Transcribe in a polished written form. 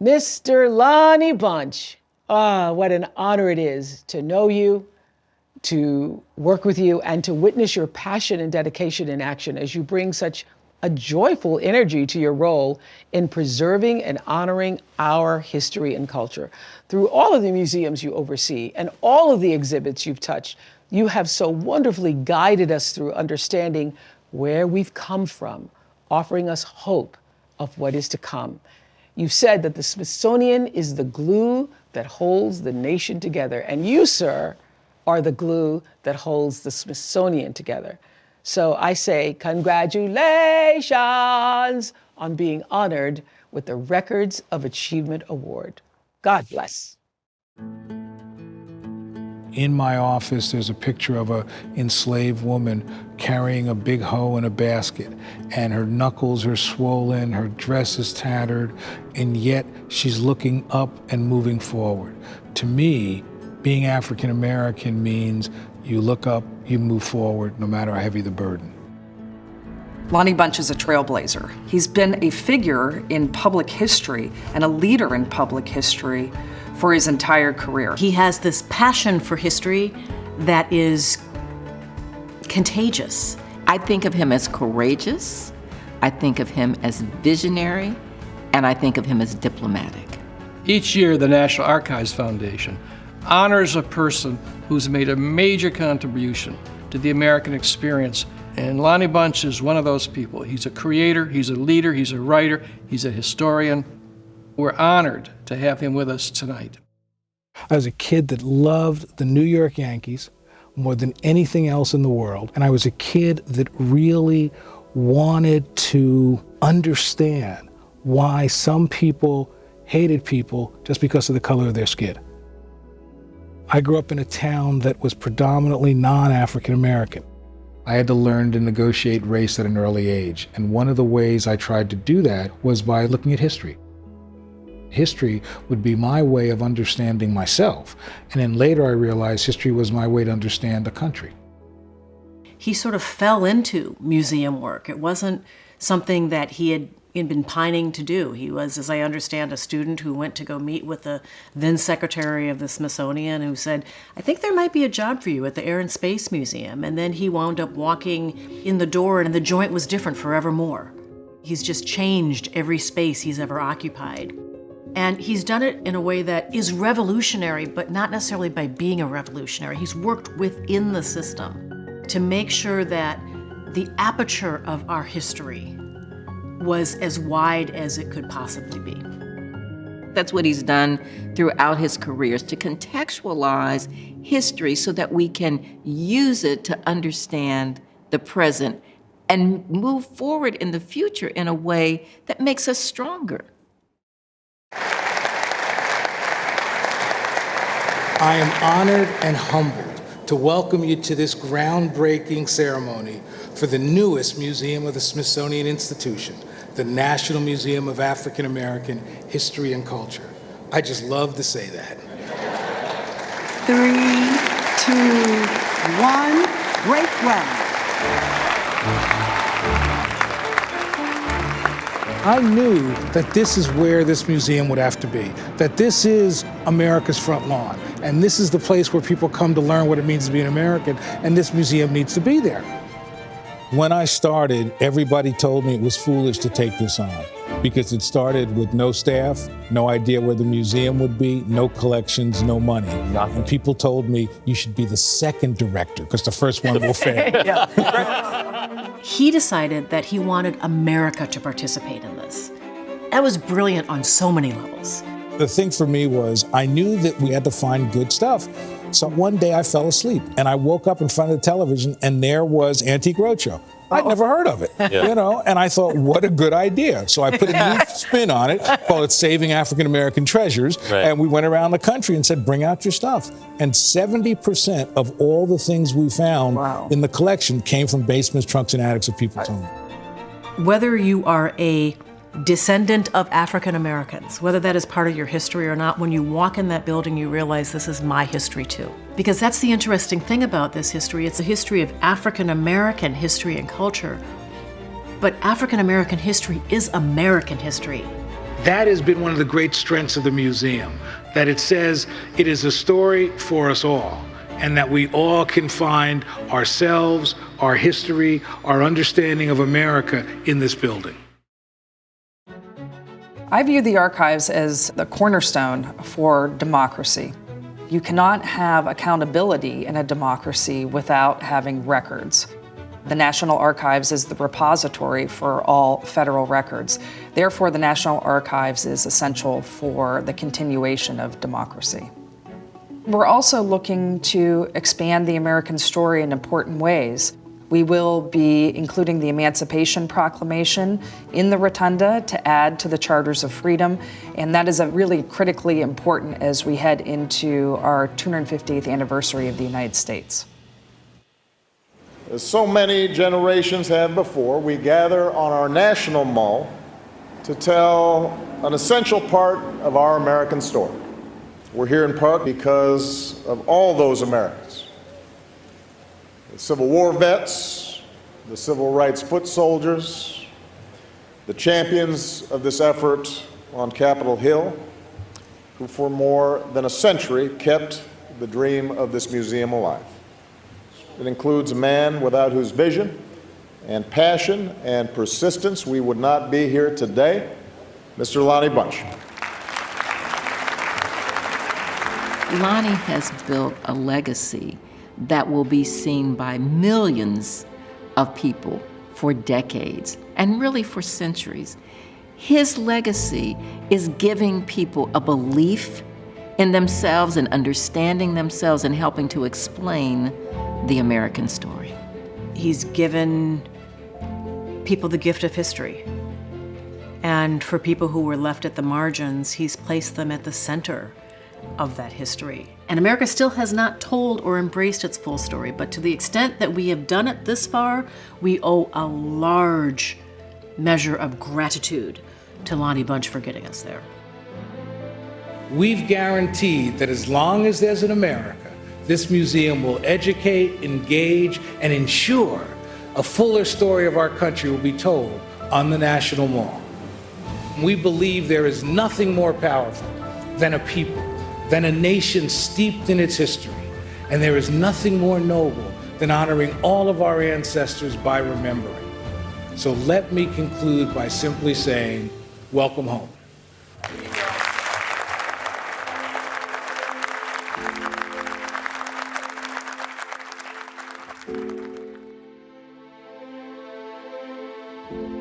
Mr. Lonnie Bunch. Ah, what an honor it is to know you, to work with you, and to witness your passion and dedication in action as you bring such a joyful energy to your role in preserving and honoring our history and culture. Through all of the museums you oversee and all of the exhibits you've touched, you have so wonderfully guided us through understanding where we've come from, offering us hope of what is to come. You've said that the Smithsonian is the glue that holds the nation together, and you, sir, are the glue that holds the Smithsonian together. So I say congratulations on being honored with the Records of Achievement Award. God bless. In my office, there's a picture of an enslaved woman carrying a big hoe in a basket, and her knuckles are swollen, her dress is tattered, and yet she's looking up and moving forward. To me, being African American means you look up, you move forward, no matter how heavy the burden. Lonnie Bunch is a trailblazer. He's been a figure in public history and a leader in public history for his entire career. He has this passion for history that is contagious. I think of him as courageous, I think of him as visionary, and I think of him as diplomatic. Each year, the National Archives Foundation honors a person who's made a major contribution to the American experience, and Lonnie Bunch is one of those people. He's a creator, he's a leader, he's a writer, he's a historian. We're honored to have him with us tonight. I was a kid that loved the New York Yankees more than anything else in the world, and I was a kid that really wanted to understand why some people hated people just because of the color of their skin. I grew up in a town that was predominantly non-African American. I had to learn to negotiate race at an early age, and one of the ways I tried to do that was by looking at history. History would be my way of understanding myself, and then later I realized history was my way to understand the country. He sort of fell into museum work. It wasn't something that he had been pining to do. He was, as I understand, a student who went to go meet with the then secretary of the Smithsonian, who said, I think there might be a job for you at the Air and Space Museum. And then he wound up walking in the door, and the joint was different forevermore. He's just changed every space he's ever occupied. And he's done it in a way that is revolutionary, but not necessarily by being a revolutionary. He's worked within the system to make sure that the aperture of our history was as wide as it could possibly be. That's what he's done throughout his careers, to contextualize history so that we can use it to understand the present and move forward in the future in a way that makes us stronger. I am honored and humbled to welcome you to this groundbreaking ceremony for the newest museum of the Smithsonian Institution, the National Museum of African American History and Culture. I just love to say that. 3, 2, 1, break ground. I knew that this is where this museum would have to be, that this is America's front lawn, and this is the place where people come to learn what it means to be an American, and this museum needs to be there. When I started, everybody told me it was foolish to take this on because it started with no staff, no idea where the museum would be, no collections, no money. Nothing. And people told me you should be the second director because the first one will fail. He decided that he wanted America to participate in this. That was brilliant on so many levels. The thing for me was I knew that we had to find good stuff. So one day I fell asleep and I woke up in front of the television and there was Antique Roadshow. I'd never heard of it, you know, and I thought, what a good idea. So I put a new spin on it, called it Saving African American Treasures, and we went around the country and said, bring out your stuff. And 70% of all the things we found in the collection came from basements, trunks, and attics of people's homes. Whether you are a descendant of African Americans, whether that is part of your history or not, when you walk in that building, you realize this is my history too. Because that's the interesting thing about this history. It's a history of African American history and culture. But African American history is American history. That has been one of the great strengths of the museum, that it says it is a story for us all, and that we all can find ourselves, our history, our understanding of America in this building. I view the archives as the cornerstone for democracy. You cannot have accountability in a democracy without having records. The National Archives is the repository for all federal records. Therefore, the National Archives is essential for the continuation of democracy. We're also looking to expand the American story in important ways. We will be including the Emancipation Proclamation in the rotunda to add to the Charters of Freedom, and that is a really critically important as we head into our 250th anniversary of the United States. As so many generations have before, we gather on our National Mall to tell an essential part of our American story. We're here in part because of all those Americans. The Civil War vets, the civil rights foot soldiers, the champions of this effort on Capitol Hill, who for more than a century kept the dream of this museum alive. It includes a man without whose vision and passion and persistence we would not be here today, Mr. Lonnie Bunch. Lonnie has built a legacy that will be seen by millions of people for decades, and really for centuries. His legacy is giving people a belief in themselves and understanding themselves and helping to explain the American story. He's given people the gift of history. And for people who were left at the margins, he's placed them at the center of that history. And America still has not told or embraced its full story, but to the extent that we have done it this far, we owe a large measure of gratitude to Lonnie Bunch for getting us there. We've guaranteed that as long as there's an America, this museum will educate, engage, and ensure a fuller story of our country will be told on the National Mall. We believe there is nothing more powerful than a people, than a nation steeped in its history, and there is nothing more noble than honoring all of our ancestors by remembering. So let me conclude by simply saying, welcome home. Thank you.